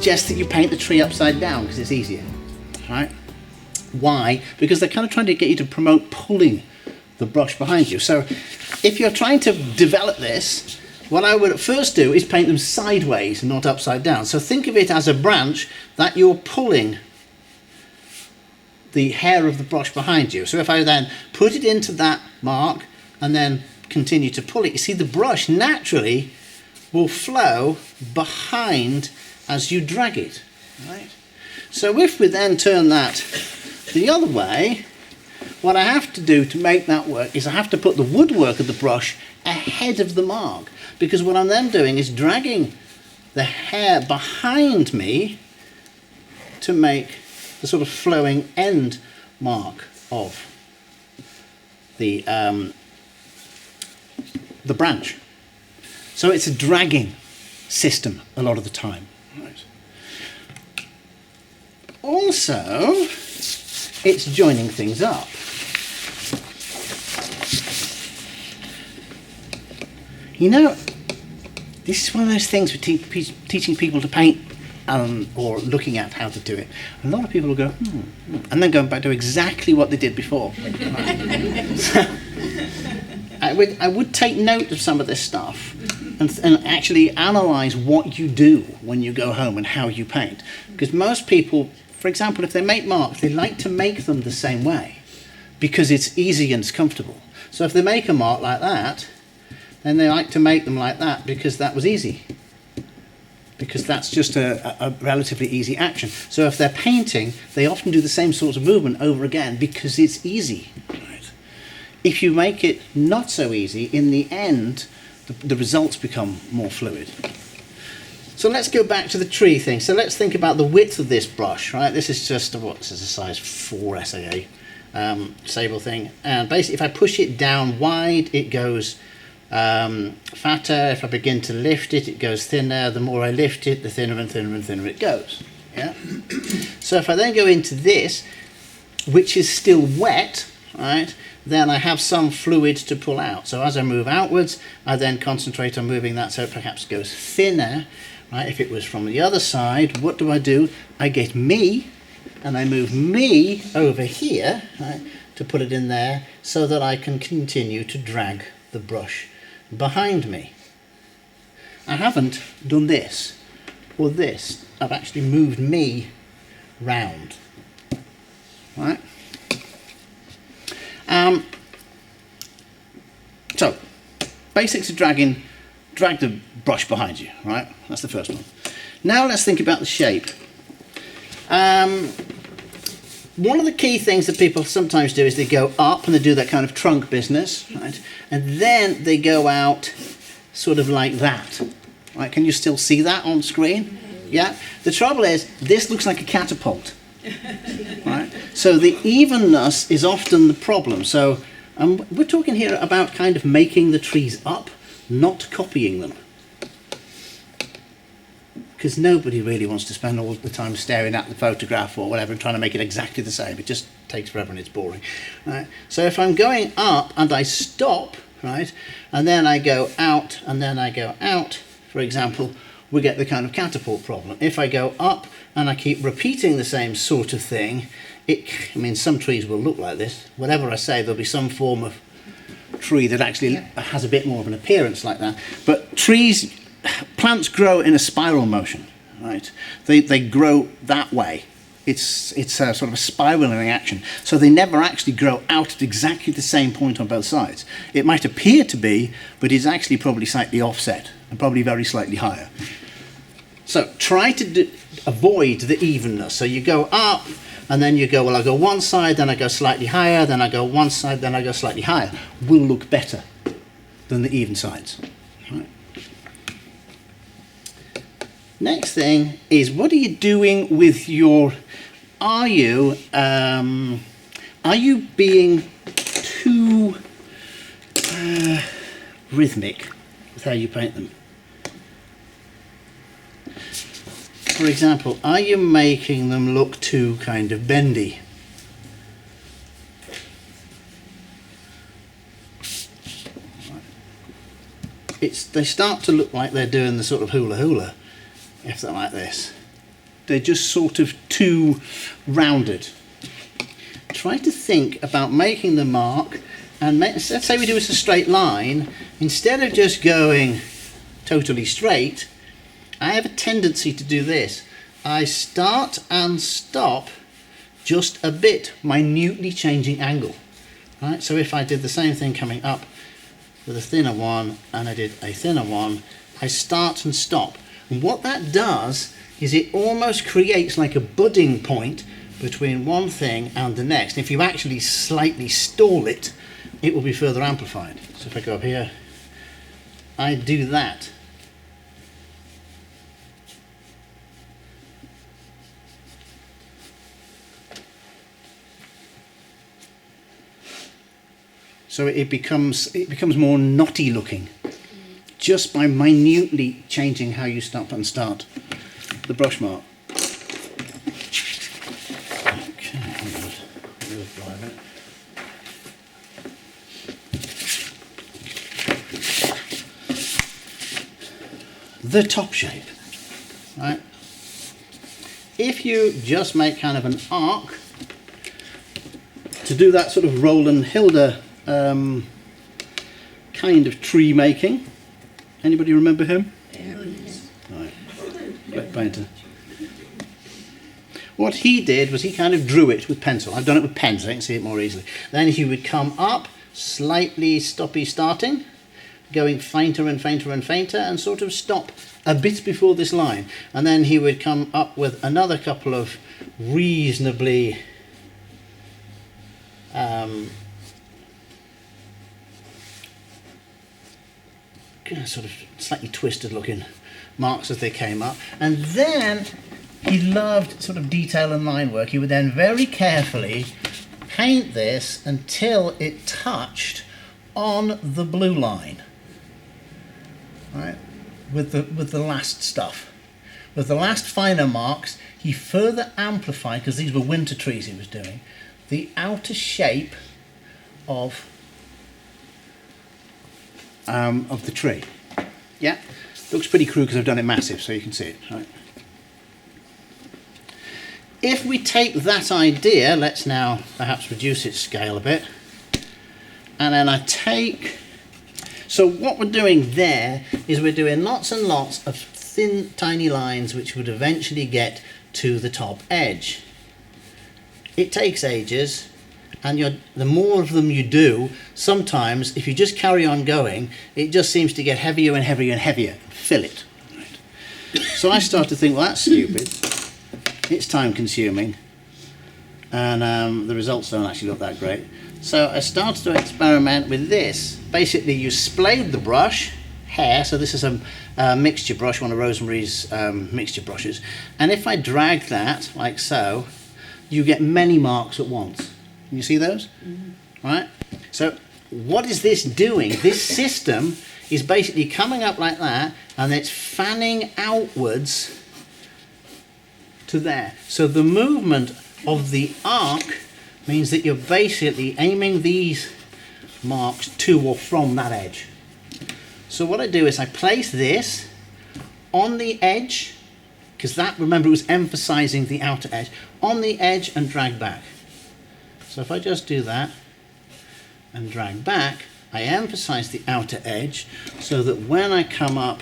suggest that you paint the tree upside down because it's easier, right? Why? Because they're kind of trying to get you to promote pulling the brush behind you. So if you're trying to develop this, what I would at first do is paint them sideways, not upside down. So think of it as a branch that you're pulling the hair of the brush behind you. So if I then put it into that mark and then continue to pull it, you see the brush naturally will flow behind as you drag it, right? So if we then turn that the other way, what I have to do to make that work is I have to put the woodwork of the brush ahead of the mark, because what I'm then doing is dragging the hair behind me to make the sort of flowing end mark of the branch. So it's a dragging system a lot of the time. Right. Also, it's joining things up. You know, this is one of those things with teaching people to paint or looking at how to do it. A lot of people will go, and then go back to exactly what they did before. So, I would take note of some of this stuff and actually analyse what you do when you go home and how you paint. Because most people, for example, if they make marks, they like to make them the same way because it's easy and it's comfortable. So if they make a mark like that, then they like to make them like that because that was easy. Because that's just a relatively easy action. So if they're painting, they often do the same sort of movement over again because it's easy. Right? If you make it not so easy, in the end, the results become more fluid. So let's go back to the tree thing. So let's think about the width of this brush, right? This is just this is a size 4 SAA sable thing. And basically, if I push it down wide, it goes fatter. If I begin to lift it, it goes thinner. The more I lift it, the thinner and thinner and thinner it goes. Yeah. So if I then go into this, which is still wet, right, then I have some fluid to pull out. So as I move outwards, I then concentrate on moving that so it perhaps goes thinner. Right. If it was from the other side, what do? I get me, and I move me over here, right, to put it in there so that I can continue to drag the brush behind me. I haven't done this or this. I've actually moved me round. Right? So, basics of drag the brush behind you, right? That's the first one. Now let's think about the shape. One of the key things that people sometimes do is they go up and they do that kind of trunk business, right? And then they go out sort of like that, right? Can you still see that on screen? Yeah? The trouble is, this looks like a catapult, right? So the evenness is often the problem. So we're talking here about kind of making the trees up, not copying them. Because nobody really wants to spend all the time staring at the photograph or whatever and trying to make it exactly the same. It just takes forever and it's boring. Right? So if I'm going up and I stop, right, and then I go out and then I go out, for example, we get the kind of catapult problem. If I go up and I keep repeating the same sort of thing, some trees will look like this. Whatever I say, there'll be some form of tree that actually has a bit more of an appearance like that. But plants grow in a spiral motion, right? They grow that way. It's a sort of a spiraling action. So they never actually grow out at exactly the same point on both sides. It might appear to be, but it's actually probably slightly offset and probably very slightly higher. So try to avoid the evenness. So you go up and then you go, well, I go one side, then I go slightly higher, then I go one side, then I go slightly higher. Will look better than the even sides. Right? Next thing is, what are you doing with your, are you being too rhythmic with how you paint them? For example, are you making them look too kind of bendy? They start to look like they're doing the sort of hula hula if they're like this. they're just sort of too rounded. Try to think about making the mark, and let's say we do a straight line. Instead of just going totally straight, I have a tendency to do this. I start and stop just a bit, minutely changing angle. Right? So if I did the same thing coming up with a thinner one and I did a thinner one, I start and stop. And what that does is it almost creates like a budding point between one thing and the next. If you actually slightly stall it, it will be further amplified. So if I go up here, I do that. So it becomes more knotty looking, just by minutely changing how you stop and start the brush mark. Okay, the top shape, right? If you just make kind of an arc to do that sort of Roland Hilda kind of tree making. Anybody remember him? Yes. Right. Wet painter. What he did was he kind of drew it with pencil. I've done it with pens, I can see it more easily. Then he would come up, slightly stoppy starting, going fainter and fainter and fainter, and sort of stop a bit before this line. And then he would come up with another couple of reasonably sort of slightly twisted looking marks as they came up. And then he loved sort of detail and line work. He would then very carefully paint this until it touched on the blue line, right, with the last stuff. With the last finer marks, he further amplified, because these were winter trees he was doing, the outer shape of the tree. Yeah, looks pretty crude because I've done it massive, so you can see it. Right. If we take that idea, let's now perhaps reduce its scale a bit, and then I take. So what we're doing there is we're doing lots and lots of thin, tiny lines which would eventually get to the top edge. It takes ages. And the more of them you do, sometimes if you just carry on going, it just seems to get heavier and heavier and heavier. Fill it. Right. So I start to think, well, that's stupid. It's time consuming. And the results don't actually look that great. So I started to experiment with this. Basically, you splayed the brush, hair, so this is a mixture brush, one of Rosemary's mixture brushes. And if I drag that, like so, you get many marks at once. Can you see those? Mm-hmm. Right? So what is this doing? This system is basically coming up like that, and it's fanning outwards to there. So the movement of the arc means that you're basically aiming these marks to or from that edge. So what I do is I place this on the edge, because that, remember, was emphasizing the outer edge, on the edge, and drag back. So if I just do that and drag back, I emphasize the outer edge so that when I come up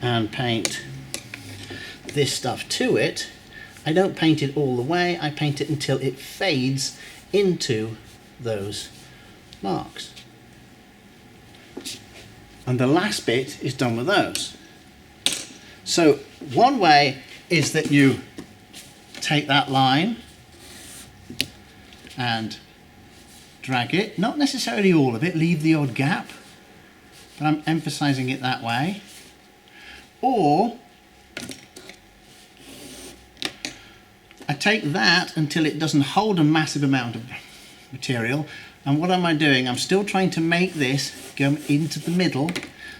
and paint this stuff to it, I don't paint it all the way, I paint it until it fades into those marks. And the last bit is done with those. So one way is that you take that line and drag it, not necessarily all of it, leave the odd gap, but I'm emphasizing it that way. Or I take that until it doesn't hold a massive amount of material, and what am I doing? I'm still trying to make this go into the middle,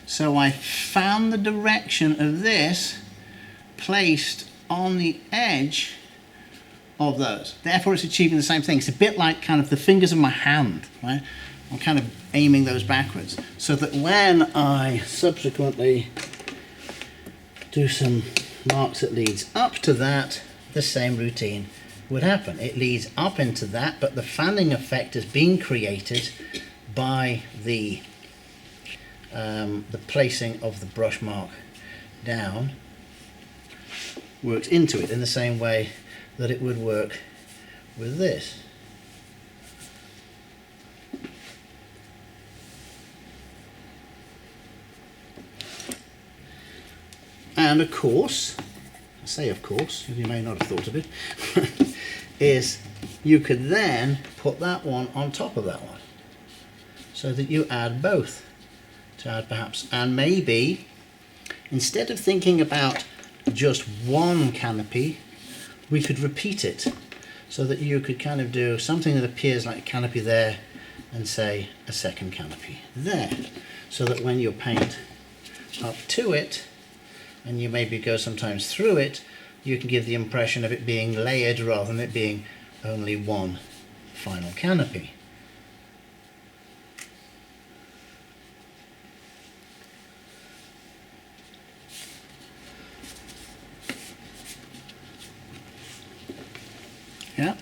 so I found the direction of this placed on the edge of those. Therefore it's achieving the same thing. It's a bit like kind of the fingers of my hand, right? I'm kind of aiming those backwards, so that when I subsequently do some marks that leads up to that, the same routine would happen. It leads up into that, but the fanning effect has been created by the placing of the brush mark down, works into it in the same way that it would work with this. And of course, I say of course, you may not have thought of it, is you could then put that one on top of that one, so that you add both. To add perhaps, and maybe instead of thinking about just one canopy, we could repeat it, so that you could kind of do something that appears like a canopy there and say a second canopy there, so that when you paint up to it and you maybe go sometimes through it, you can give the impression of it being layered rather than it being only one final canopy. Yeah.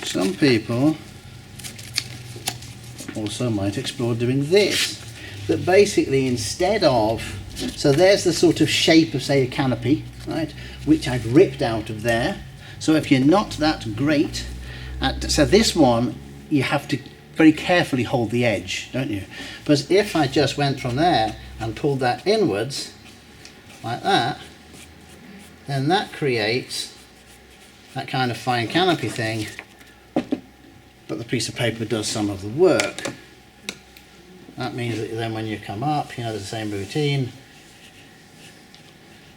Some people also might explore doing this, that basically instead of, so there's the sort of shape of, say, a canopy, right, which I've ripped out of there. So if you're not that great at, so this one, you have to very carefully hold the edge, don't you? But if I just went from there and pulled that inwards, like that, then that creates that kind of fine canopy thing, but the piece of paper does some of the work. That means that then when you come up, you know, there's the same routine,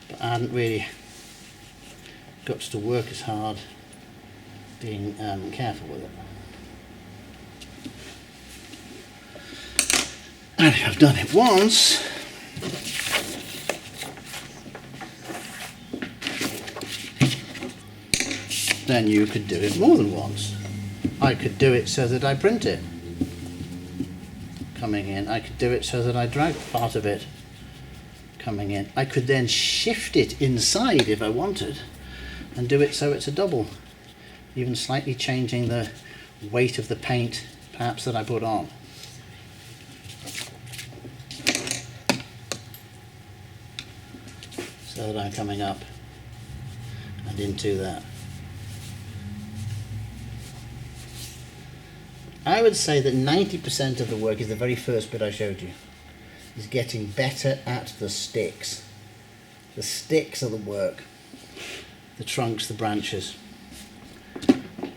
but I hadn't really got to work as hard being careful with it. And if I've done it once, then you could do it more than once. I could do it so that I print it coming in. I could do it so that I drag part of it coming in. I could then shift it inside if I wanted and do it so it's a double, even slightly changing the weight of the paint perhaps that I put on. So that I'm coming up and into that. I would say that 90% of the work is the very first bit I showed you, is getting better at the sticks. The sticks of the work, the trunks, the branches,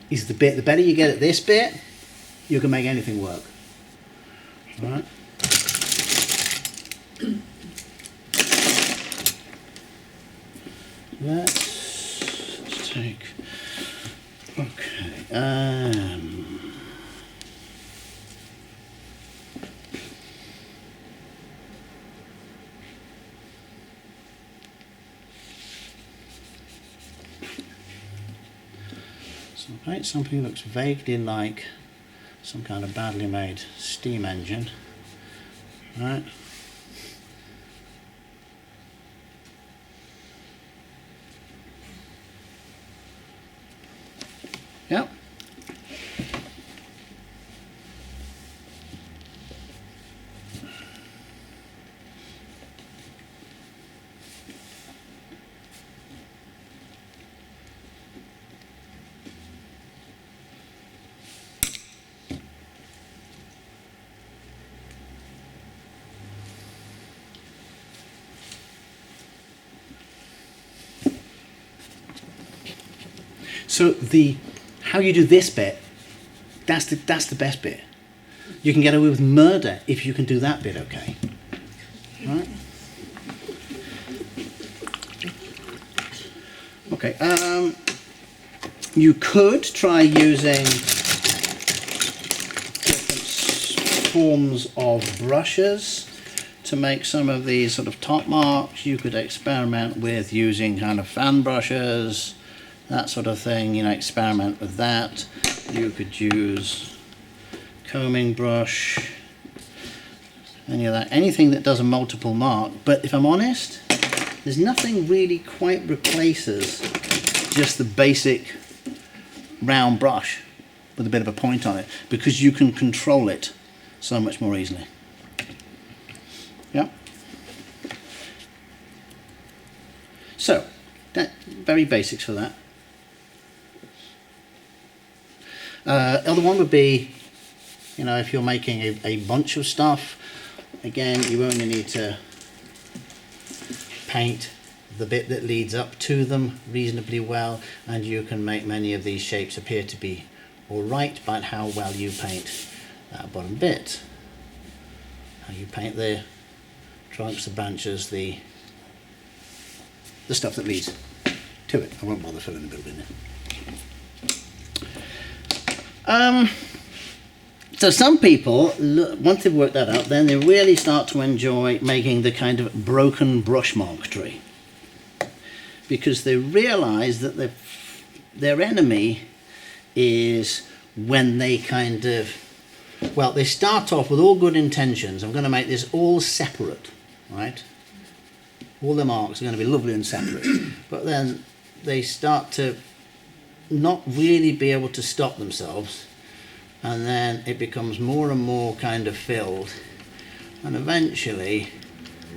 is the bit, the better you get at this bit, you can make anything work. All right? Let's take, okay, so paint something that looks vaguely like some kind of badly made steam engine, right? Yep. So how you do this bit, that's the best bit. You can get away with murder if you can do that bit okay. Right? Okay. You could try using different forms of brushes to make some of these sort of top marks, you could experiment with using kind of fan brushes, that sort of thing, you know, experiment with that. You could use combing brush, any of that, anything that does a multiple mark. But if I'm honest, there's nothing really quite replaces just the basic round brush with a bit of a point on it, because you can control it so much more easily. Yeah. So, that very basics for that. Other one would be, you know, if you're making a bunch of stuff, again, you only need to paint the bit that leads up to them reasonably well, and you can make many of these shapes appear to be all right by how well you paint that bottom bit. How you paint the trunks, the branches, the stuff that leads to it. I won't bother filling the building in. So some people, once they've worked that out, then they really start to enjoy making the kind of broken brush mark tree, because they realize that their enemy is when they kind of, well, they start off with all good intentions. I'm going to make this all separate, right? All the marks are going to be lovely and separate. But then they start to not really be able to stop themselves, and then it becomes more and more kind of filled, and eventually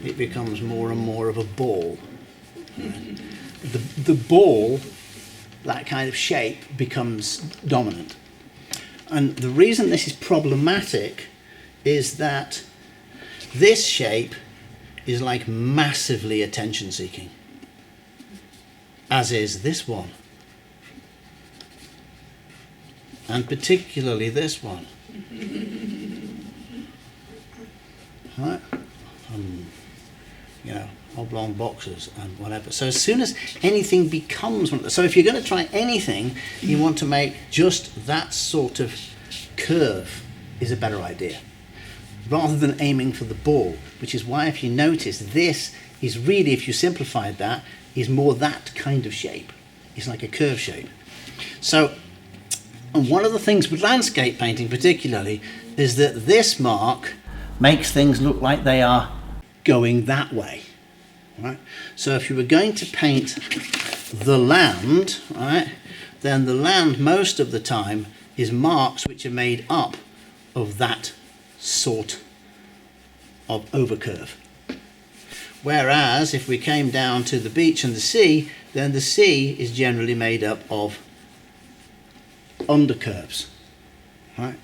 it becomes more and more of a ball. Right? The ball, that kind of shape, becomes dominant. And the reason this is problematic is that this shape is like massively attention seeking, as is this one. And particularly this one. Right? You know, oblong boxes and whatever. So as soon as anything becomes one, so if you're going to try anything, you want to make just that sort of curve is a better idea, rather than aiming for the ball, which is why, if you notice, this is really, if you simplified that, is more that kind of shape. It's like a curve shape. So, and one of the things with landscape painting particularly is that this mark makes things look like they are going that way. Right? So if you were going to paint the land, right, then the land most of the time is marks which are made up of that sort of overcurve. Whereas if we came down to the beach and the sea, then the sea is generally made up of undercurves. Right?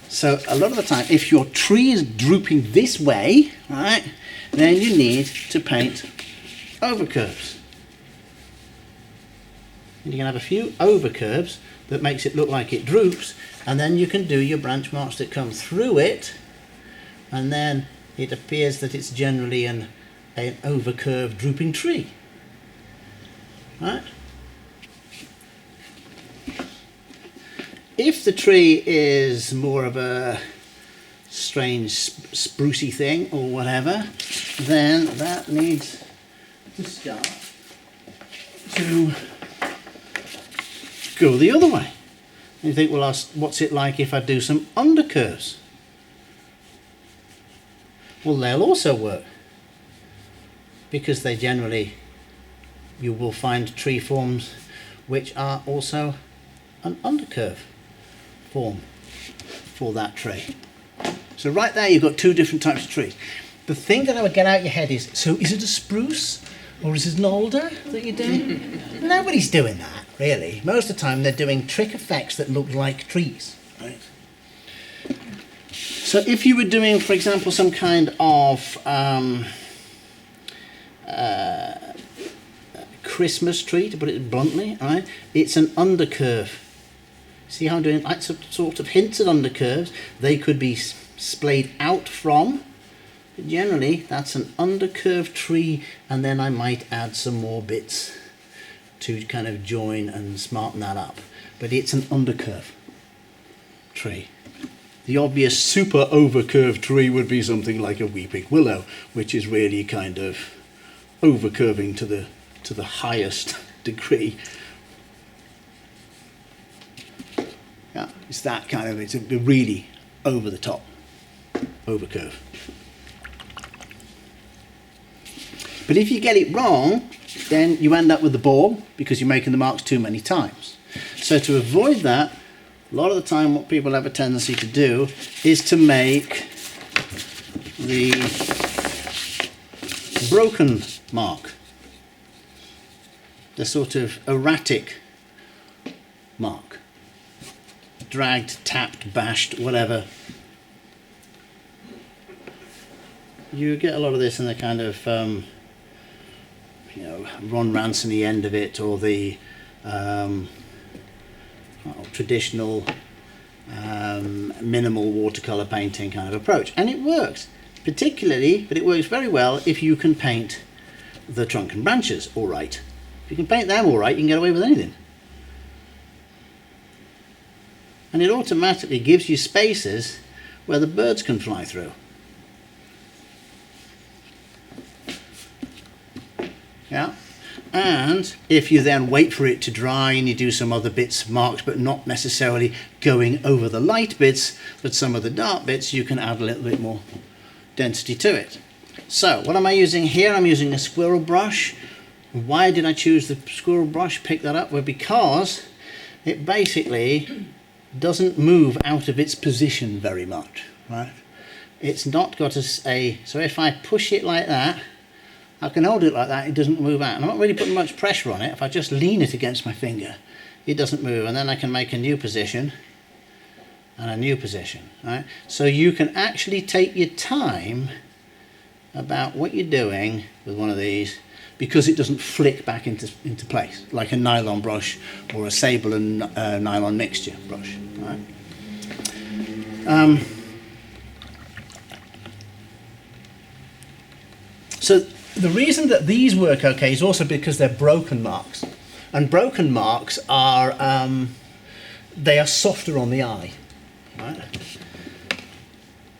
So a lot of the time, if your tree is drooping this way, right, then you need to paint overcurves. And you can have a few overcurves that makes it look like it droops, and then you can do your branch marks that come through it, and then it appears that it's generally an overcurved drooping tree. Right? If the tree is more of a strange sprucey thing or whatever, then that needs to start to go the other way. And you think, well, what's it like if I do some undercurves? Well, they'll also work, because they generally, you will find tree forms which are also an undercurve form for that tree. So right there you've got two different types of trees. The thing that I would get out your head is, so is it a spruce or is it an alder that you're doing? Nobody's doing that, really. Most of the time they're doing trick effects that look like trees. Right? So if you were doing, for example, some kind of Christmas tree, to put it bluntly, right? It's an undercurve. See how I'm doing like sort of hints at undercurves? They could be splayed out from, but generally that's an undercurved tree, and then I might add some more bits to kind of join and smarten that up. But it's an undercurve tree. The obvious super over-curved tree would be something like a weeping willow, which is really kind of over-curving to the highest degree. Yeah, it's that kind of, it's a really over the top, over curve. But if you get it wrong, then you end up with the ball because you're making the marks too many times. So to avoid that, a lot of the time what people have a tendency to do is to make the broken mark, the sort of erratic mark. Dragged, tapped, bashed, whatever. You get a lot of this in the kind of, Ron Ransony end of it, or the traditional minimal watercolor painting kind of approach. And it works, particularly, but it works very well if you can paint the trunk and branches all right. If you can paint them all right, you can get away with anything. And it automatically gives you spaces where the birds can fly through. Yeah. And if you then wait for it to dry and you do some other bits marked, but not necessarily going over the light bits, but some of the dark bits, you can add a little bit more density to it. So what am I using here? I'm using a squirrel brush. Why did I choose the squirrel brush? Pick that up? Well, because it basically doesn't move out of its position very much, right? It's not got so if I push it like that, I can hold it like that, it doesn't move out. And I'm not really putting much pressure on it. If I just lean it against my finger, it doesn't move. And then I can make a new position and a new position, right? So you can actually take your time about what you're doing with one of these, because it doesn't flick back into place like a nylon brush or a sable and nylon mixture brush. Right? So the reason that these work okay is also because they're broken marks, and broken marks are they are softer on the eye. Right?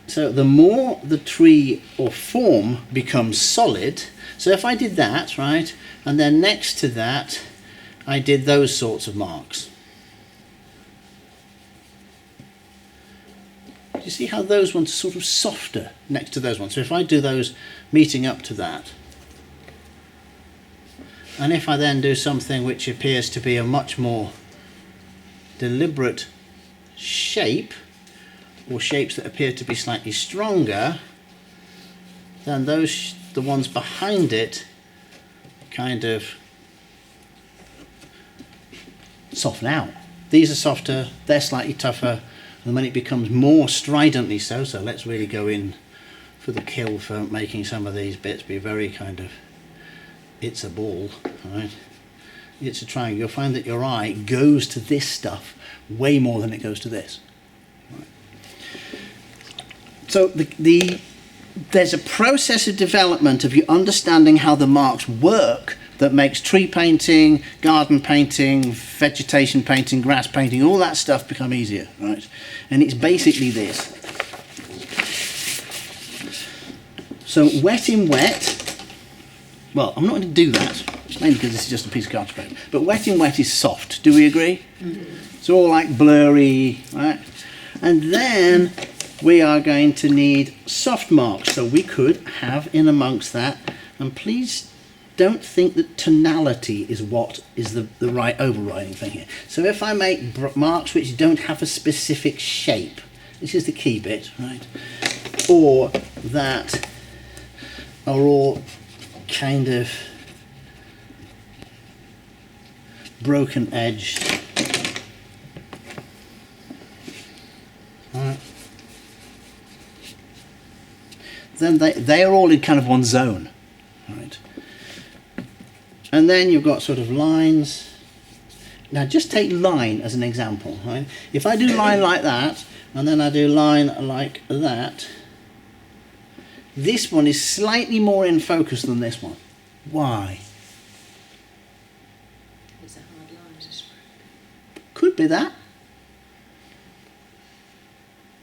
So the more the tree or form becomes solid, so if I did that, right, and then next to that I did those sorts of marks. Do you see how those ones are sort of softer next to those ones? So if I do those meeting up to that, and if I then do something which appears to be a much more deliberate shape, or shapes that appear to be slightly stronger, then those, the ones behind it, kind of soften out. These are softer, they're slightly tougher, and when it becomes more stridently so let's really go in for the kill for making some of these bits be very kind of, it's a ball, right? It's a triangle. You'll find that your eye goes to this stuff way more than it goes to this. Right? So there's a process of development of you understanding how the marks work that makes tree painting, garden painting, vegetation painting, grass painting, all that stuff become easier, right? And it's basically this. So wet in wet, well, I'm not going to do that, mainly because this is just a piece of cartridge paper, but wet in wet is soft, do we agree? Mm-hmm. It's all like blurry, right? And then we are going to need soft marks, so we could have in amongst that, and please don't think that tonality is what is the right overriding thing here. So if I make marks which don't have a specific shape, this is the key bit, right? Or that are all kind of broken edged. Right. Then they are all in kind of one zone, right? And then you've got sort of lines. Now just take line as an example, right? If I do line like that, and then I do line like that, this one is slightly more in focus than this one. Why? It's a hard line to stroke. Could be that.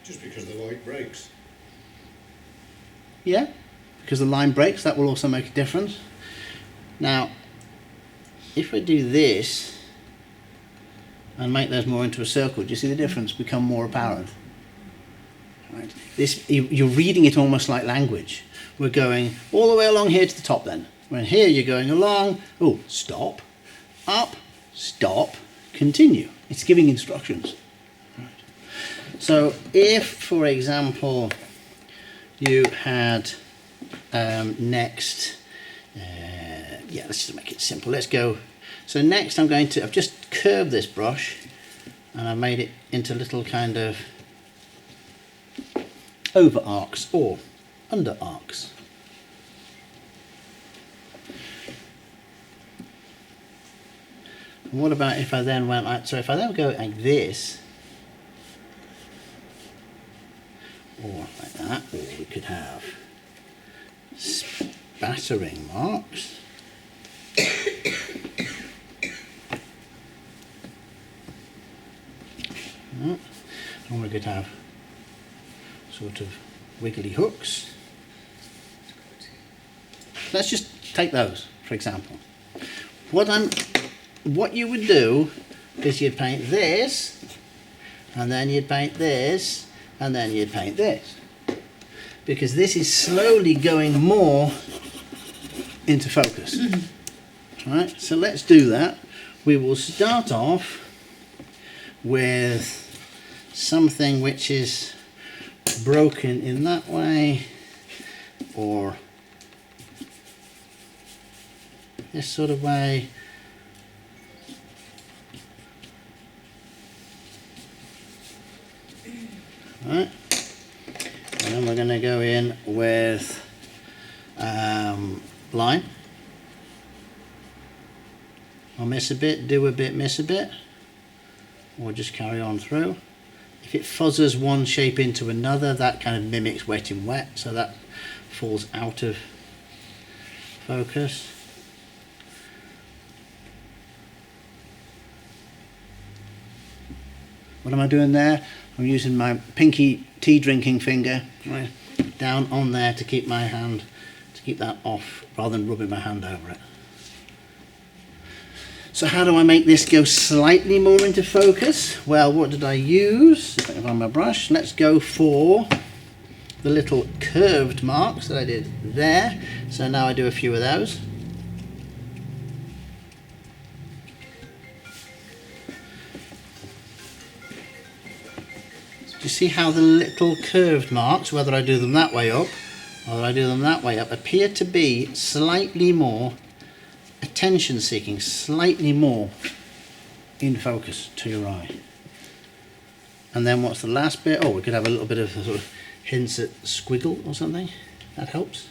Just because the light breaks. Yeah, because the line breaks, that will also make a difference. Now, if we do this and make those more into a circle, do you see the difference become more apparent? Right. This, you're reading it almost like language. We're going all the way along here to the top then. When here you're going along, oh, stop, up, stop, continue. It's giving instructions. Right. So if, for example, you had next, yeah, let's just make it simple. Let's go. So next I've just curved this brush and I've made it into little kind of over arcs or under arcs. And what about if I then went like, so if I then go like this, or like that, or we could have spattering marks. And we could have sort of wiggly hooks. Let's just take those, for example. What you would do is you'd paint this, and then you'd paint this, and then you'd paint this. Because this is slowly going more into focus. Right, so let's do that. We will start off with something which is broken in that way, or this sort of way. Right, and then we're going to go in with line. I'll miss a bit, do a bit, miss a bit, or just carry on through. If it fuzzes one shape into another, that kind of mimics wet in wet, so that falls out of focus. What am I doing there? I'm using my pinky tea drinking finger right down on there to keep my hand, to keep that off, rather than rubbing my hand over it. So how do I make this go slightly more into focus? Well, what did I use? On my brush, let's go for the little curved marks that I did there. So now I do a few of those. Do you see how the little curved marks, whether I do them that way up or I do them that way up, appear to be slightly more attention seeking, slightly more in focus to your eye. And then what's the last bit? Oh, we could have a little bit of sort of hints at squiggle or something. That helps.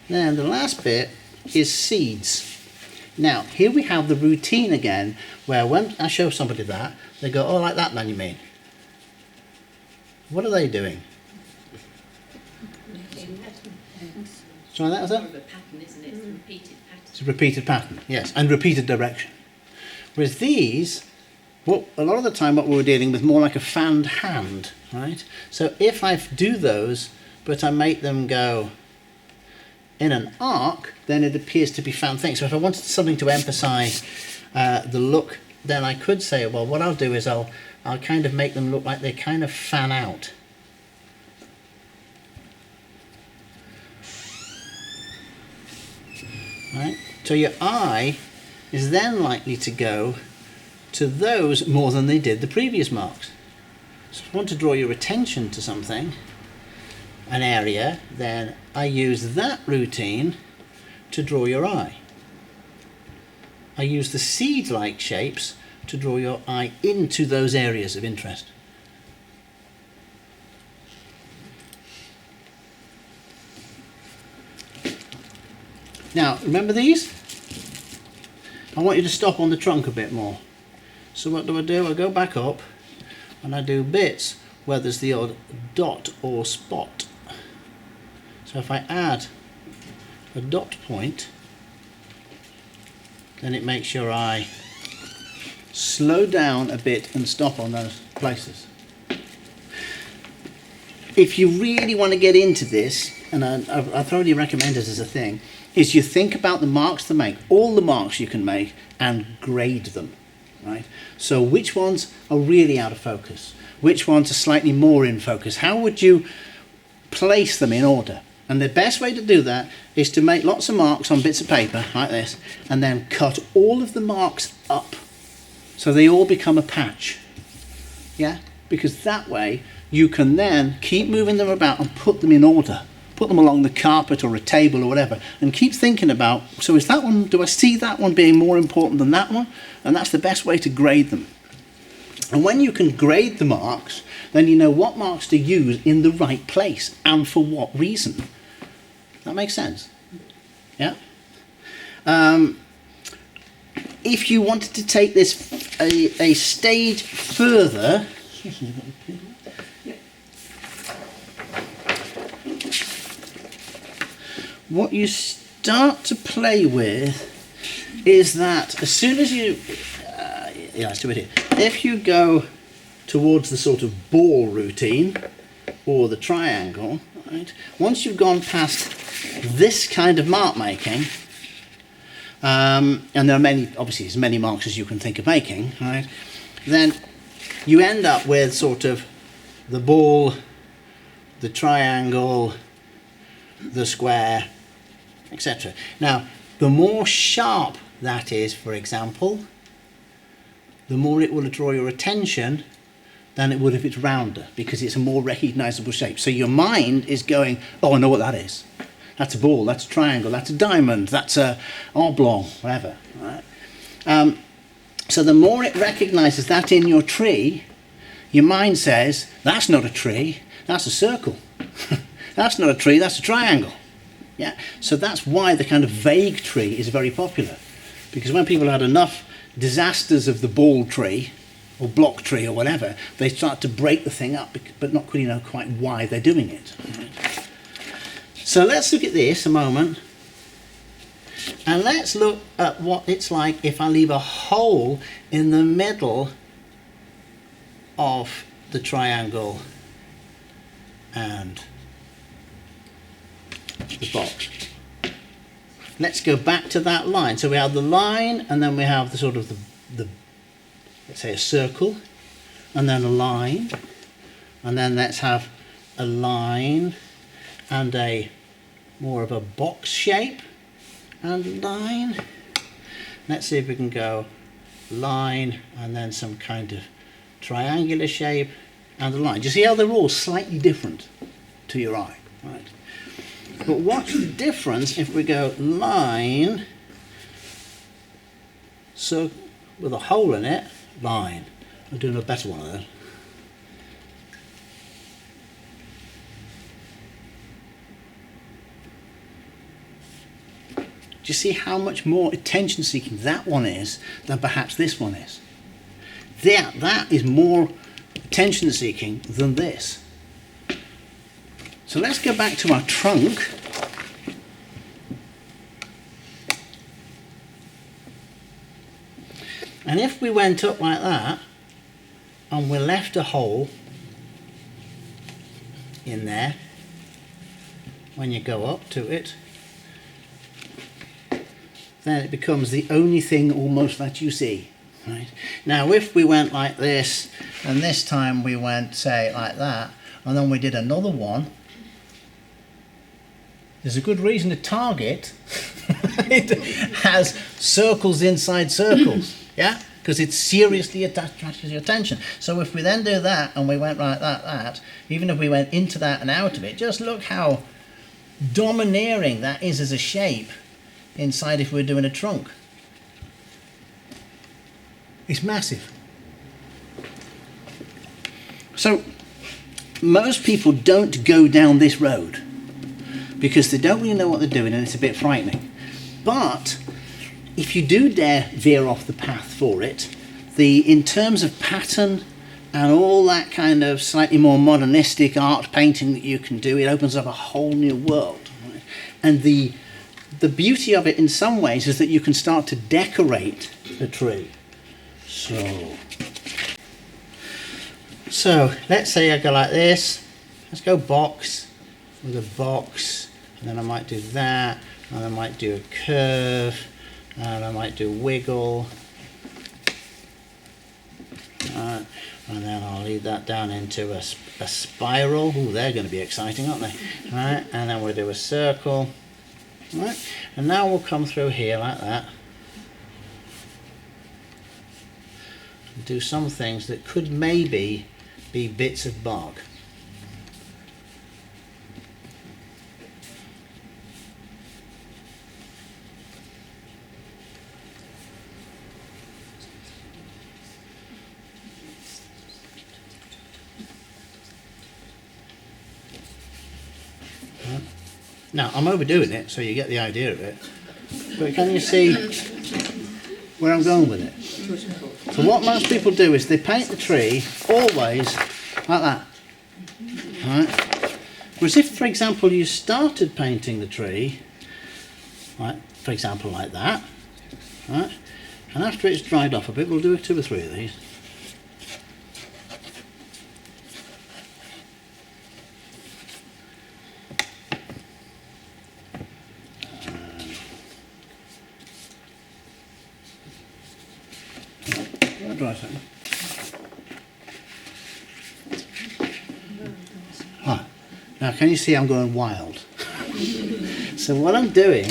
Then the last bit is seeds. Now here we have the routine again, where when I show somebody that, they go, oh, like that then you mean? What are they doing? So that was it? It's a repeated pattern, yes, and repeated direction. Whereas these, a lot of the time what we're dealing with more like a fanned hand, right? So if I do those, but I make them go in an arc, then it appears to be fanned things. So if I wanted something to emphasize the look, then I could say, well, what I'll do is I'll kind of make them look like they kind of fan out. Right? So your eye is then likely to go to those more than they did the previous marks. So if I want to draw your attention to something, an area, then I use that routine to draw your eye. I use the seed-like shapes to draw your eye into those areas of interest. Now, remember these? I want you to stop on the trunk a bit more. So what do? I go back up and I do bits where there's the odd dot or spot. So if I add a dot point, then it makes your eye slow down a bit and stop on those places. if you really want to get into this, and I thoroughly recommend it as a thing, is you think about the marks to make, all the marks you can make, and grade them, right? So which ones are really out of focus? Which ones are slightly more in focus? How would you place them in order? And the best way to do that is to make lots of marks on bits of paper like this, and then cut all of the marks up so they all become a patch. Yeah? Because that way you can then keep moving them about and put them in order. Put them along the carpet or a table or whatever, and keep thinking about, so is that one, do I see that one being more important than that one? And that's the best way to grade them. And when you can grade the marks, then you know what marks to use in the right place and for what reason. That makes sense? Yeah? If you wanted to take this a stage further, what you start to play with is that as soon as you, let's do it here. If you go towards the sort of ball routine or the triangle, right, once you've gone past this kind of mark making, and there are many, obviously as many marks as you can think of making, right, then you end up with sort of the ball, the triangle, the square, etc. Now, the more sharp that is, for example, the more it will draw your attention than it would if it's rounder, because it's a more recognizable shape. So your mind is going, oh, I know what that is. That's a ball, that's a triangle, that's a diamond, that's a oblong, whatever. Right? So the more it recognizes that in your tree, your mind says, that's not a tree, that's a circle. That's not a tree, that's a triangle. Yeah? So that's why the kind of vague tree is very popular. Because when people had enough disasters of the ball tree, or block tree, or whatever, they start to break the thing up, but not really know quite why they're doing it. Right? So let's look at this a moment. And let's look at what it's like if I leave a hole in the middle of the triangle and the box. Let's go back to that line. So we have the line, and then we have the sort of the let's say a circle, and then a line, and then let's have a line and a more of a box shape and line. Let's see if we can go line and then some kind of triangular shape and a line. Do you see how they're all slightly different to your eye? Right. But what's the difference if we go line, so with a hole in it, line. I'm doing a better one of that. Do you see how much more attention seeking that one is than perhaps this one is? That is more attention seeking than this. So let's go back to our trunk. And if we went up like that, and we left a hole in there, when you go up to it, then it becomes the only thing almost that you see. Right? Now if we went like this, and this time we went, say, like that, and then we did another one, there's a good reason to target. It has circles inside circles. Yeah, because it seriously attracts your attention. So if we then do that and we went like that, even if we went into that and out of it, just look how domineering that is as a shape inside if we're doing a trunk. It's massive. So most people don't go down this road because they don't really know what they're doing and it's a bit frightening. But if you do dare veer off the path for it, in terms of pattern and all that kind of slightly more modernistic art painting that you can do, it opens up a whole new world. Right? And the beauty of it in some ways is that you can start to decorate a tree. So let's say I go like this, let's go box with a box, and then I might do that, and I might do a curve, and I might do wiggle. Right. And then I'll lead that down into a spiral. Ooh, they're going to be exciting, aren't they? Right, and then we'll do a circle. Right, and now we'll come through here like that. And do some things that could maybe be bits of bark. Now, I'm overdoing it, so you get the idea of it. But can you see where I'm going with it? So what most people do is they paint the tree always like that. Right? Whereas if, for example, you started painting the tree, right, for example, like that, right, and after it's dried off a bit, we'll do 2 or 3 of these. Now can you see I'm going wild? So what I'm doing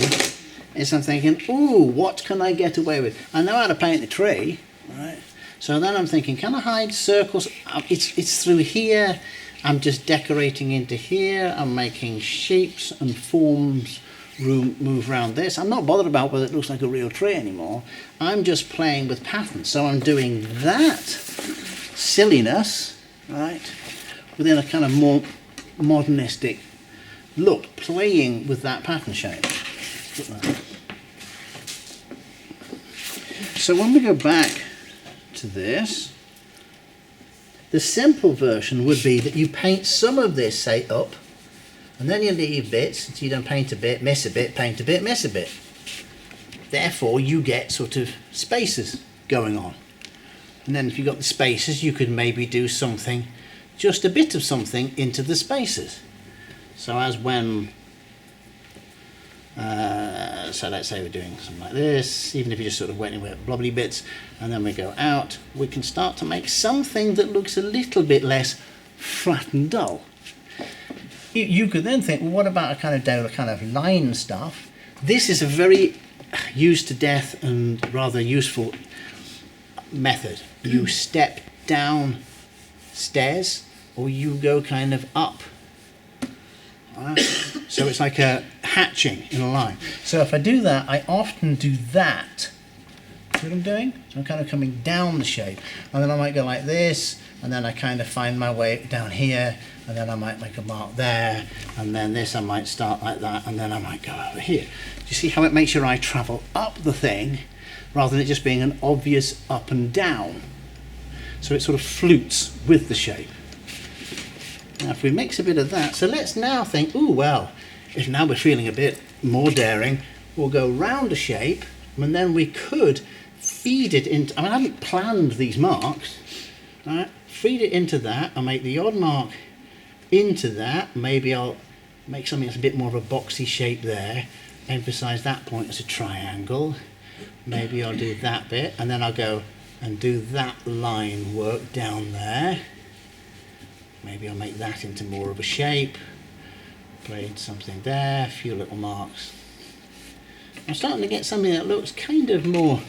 is I'm thinking, ooh, what can I get away with? I know how to paint the tree, right? So then I'm thinking, can I hide circles? It's through here. I'm just decorating into here. I'm making shapes and forms move around this. I'm not bothered about whether it looks like a real tree anymore. I'm just playing with patterns. So I'm doing that silliness, right, within a kind of more modernistic look, playing with that pattern shape. So when we go back to this, the simple version would be that you paint some of this, say, up, and then you leave bits, so you don't paint a bit, miss a bit, paint a bit, miss a bit. Therefore, you get sort of spaces going on. And then if you've got the spaces, you could maybe do something, just a bit of something into the spaces. So as when, so let's say we're doing something like this, even if you just sort of went in with blobbly bits, and then we go out, we can start to make something that looks a little bit less flat and dull. You could then think, well, what about a kind of line stuff? This is a very used to death and rather useful method. You step down stairs, or you go kind of up. Right? So it's like a hatching in a line. So if I do that, I often do that. See what I'm doing? So I'm kind of coming down the shape, and then I might go like this, and then I kind of find my way down here, and then I might make a mark there, and then this I might start like that, and then I might go over here. Do you see how it makes your eye travel up the thing rather than it just being an obvious up and down? So it sort of flutes with the shape. Now if we mix a bit of that, so let's now think, ooh, well, if now we're feeling a bit more daring, we'll go round a shape, and then we could feed it into, I mean, I haven't planned these marks, right? Feed it into that, I'll make the odd mark into that, maybe I'll make something that's a bit more of a boxy shape there, emphasize that point as a triangle, maybe I'll do that bit, and then I'll go and do that line work down there, maybe I'll make that into more of a shape, play something there, a few little marks. I'm starting to get something that looks kind of more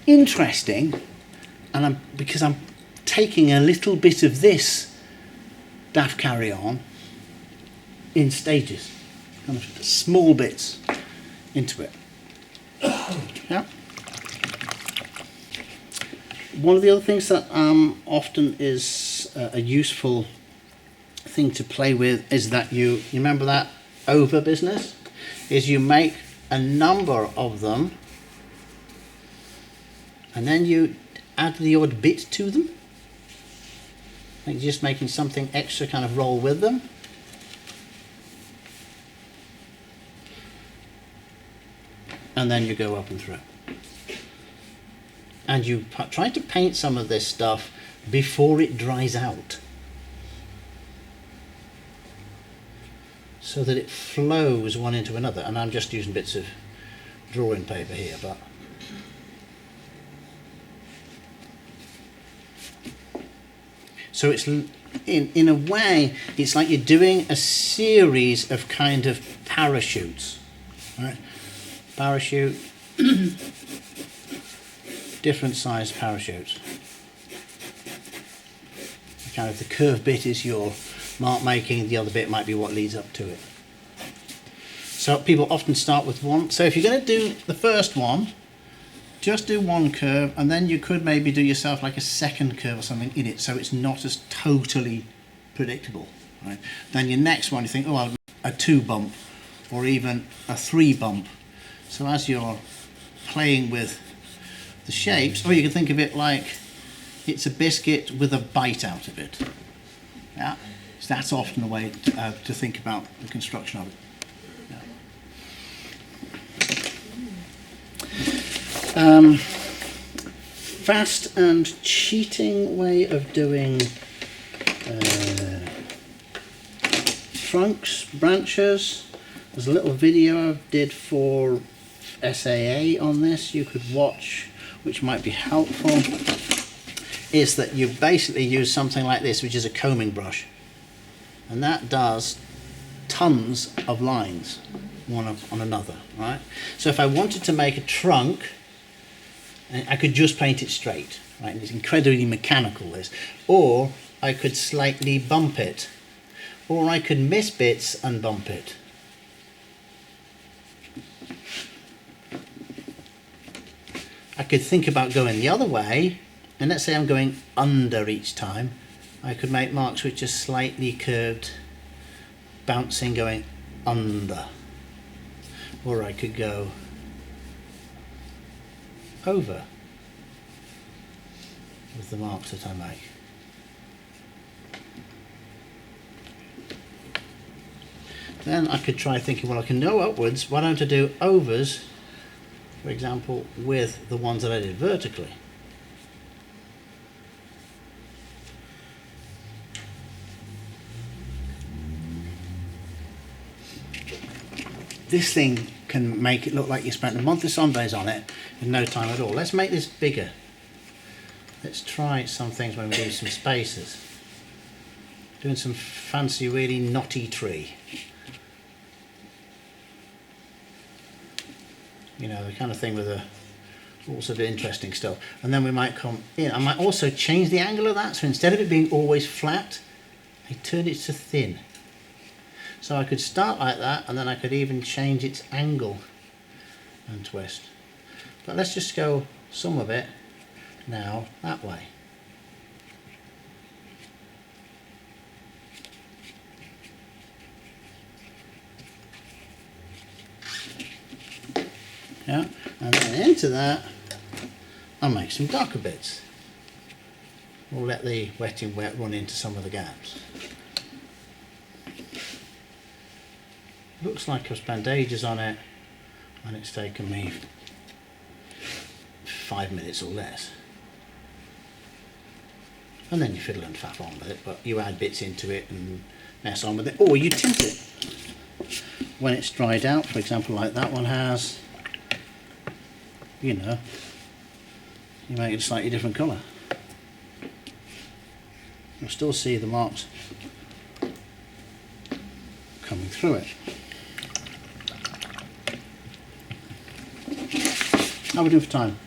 interesting, and because I'm taking a little bit of this daft carry on in stages, kind of small bits into it. Yeah. One of the other things that often is a useful thing to play with is that you remember that over business, is you make a number of them and then you add the odd bit to them. Like just making something extra kind of roll with them. And then you go up and through. And you try to paint some of this stuff before it dries out. so that it flows one into another. And I'm just using bits of drawing paper here, but so it's in a way it's like you're doing a series of kind of parachutes, right? Parachute, different size parachutes. Kind of the curved bit is your mark making, the other bit might be what leads up to it. So people often start with one. So if you're going to do the first one, just do one curve, and then you could maybe do yourself like a second curve or something in it, so it's not as totally predictable, right? Then your next one, you think, oh, I'll do a 2 bump or even a 3 bump. So as you're playing with the shapes, or you can think of it like it's a biscuit with a bite out of it. Yeah, so that's often a way to think about the construction of it. Yeah. Fast and cheating way of doing trunks, branches. There's a little video I did for SAA on this you could watch, which might be helpful. Is that you basically use something like this, which is a combing brush, and that does tons of lines one on another, right? So if I wanted to make a trunk, I could just paint it straight, right? And it's incredibly mechanical, this. Or I could slightly bump it, or I could miss bits and bump it. I could think about going the other way, and let's say I'm going under each time. I could make marks which are slightly curved, bouncing, going under. Or I could go over with the marks that I make. Then I could try thinking, well, I can go upwards, why don't I do overs, for example, with the ones that I did vertically. This thing can make it look like you spent a month of Sundays on it in no time at all. Let's make this bigger. Let's try some things when we do some spaces. Doing some fancy, really knotty tree. You know, the kind of thing with all sorts of interesting stuff. And then we might come in. I might also change the angle of that. So instead of it being always flat, I turn it to thin. So I could start like that, and then I could even change its angle and twist. But let's just go some of it now that way. Yeah, and then into that, I'll make some darker bits. We'll let the wetting wet run into some of the gaps. Looks like I've spent ages on it, and it's taken me 5 minutes or less. And then you fiddle and faff on with it, but you add bits into it and mess on with it, or you tint it when it's dried out, for example, like that one has. You know, you make it a slightly different colour. You'll still see the marks coming through it. How are we doing for time?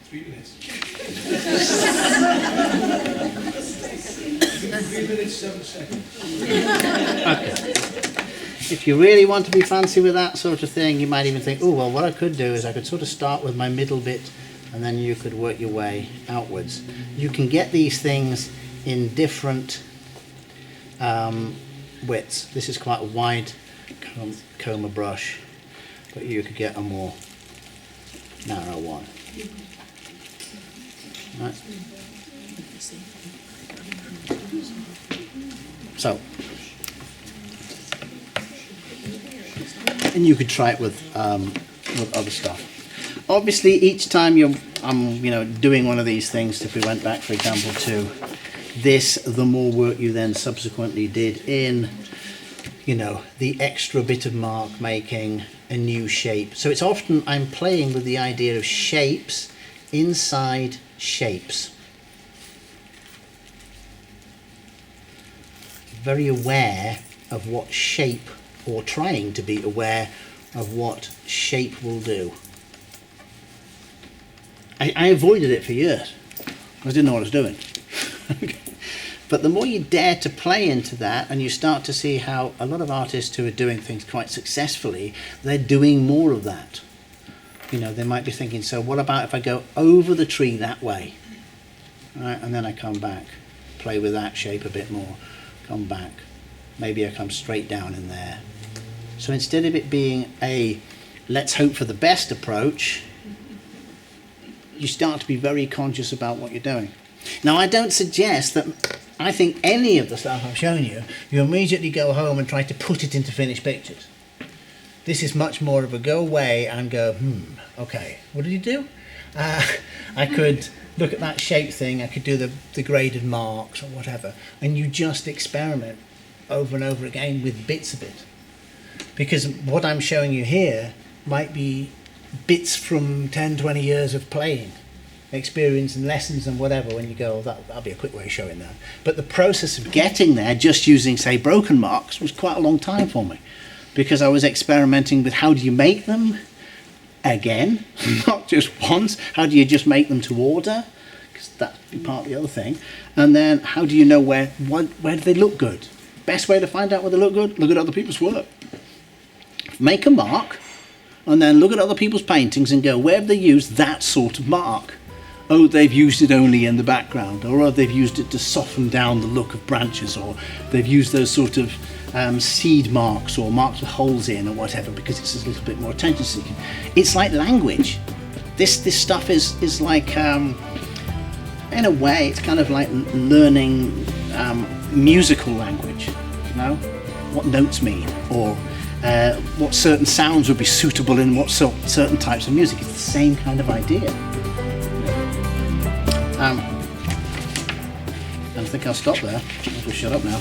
3 minutes. 3 minutes, 7 seconds. Okay. If you really want to be fancy with that sort of thing, you might even think, oh, well, what I could do is I could sort of start with my middle bit, and then you could work your way outwards. You can get these things in different widths. This is quite a wide comber brush, but you could get a more narrow one. Right. So, and you could try it with other stuff. Obviously, each time I'm doing one of these things, if we went back, for example, to this, the more work you then subsequently did in you know, the extra bit of mark making a new shape. So it's often I'm playing with the idea of shapes inside shapes. Very aware of what shape, or trying to be aware of what shape will do. I avoided it for years. I didn't know what I was doing. But the more you dare to play into that, and you start to see how a lot of artists who are doing things quite successfully, they're doing more of that. You know, they might be thinking, so what about if I go over the tree that way? Right, and then I come back, play with that shape a bit more, come back. Maybe I come straight down in there. So instead of it being a let's hope for the best approach, you start to be very conscious about what you're doing. Now, I don't suggest that I think any of the stuff I've shown you, you immediately go home and try to put it into finished pictures. This is much more of a go away and go, okay, what did you do? I could look at that shape thing, I could do the graded marks or whatever, and you just experiment over and over again with bits of it. Because what I'm showing you here might be bits from 10, 20 years of playing, experience and lessons and whatever. When you go, that'll be a quick way of showing that. But the process of getting there, just using, say, broken marks, was quite a long time for me. Because I was experimenting with how do you make them again, not just once. How do you just make them to order? Because that'd be part of the other thing. And then how do you know where do they look good? Best way to find out where they look good, look at other people's work. Make a mark, and then look at other people's paintings and go, where have they used that sort of mark? Oh, they've used it only in the background, or oh, they've used it to soften down the look of branches, or they've used those sort of seed marks or marks with holes in or whatever, because it's a little bit more attention seeking. It's like language. This stuff is like, in a way, it's kind of like learning musical language, you know, what notes mean, or what certain sounds would be suitable in what certain types of music. It's the same kind of idea. I think I'll stop there. I'll shut up now.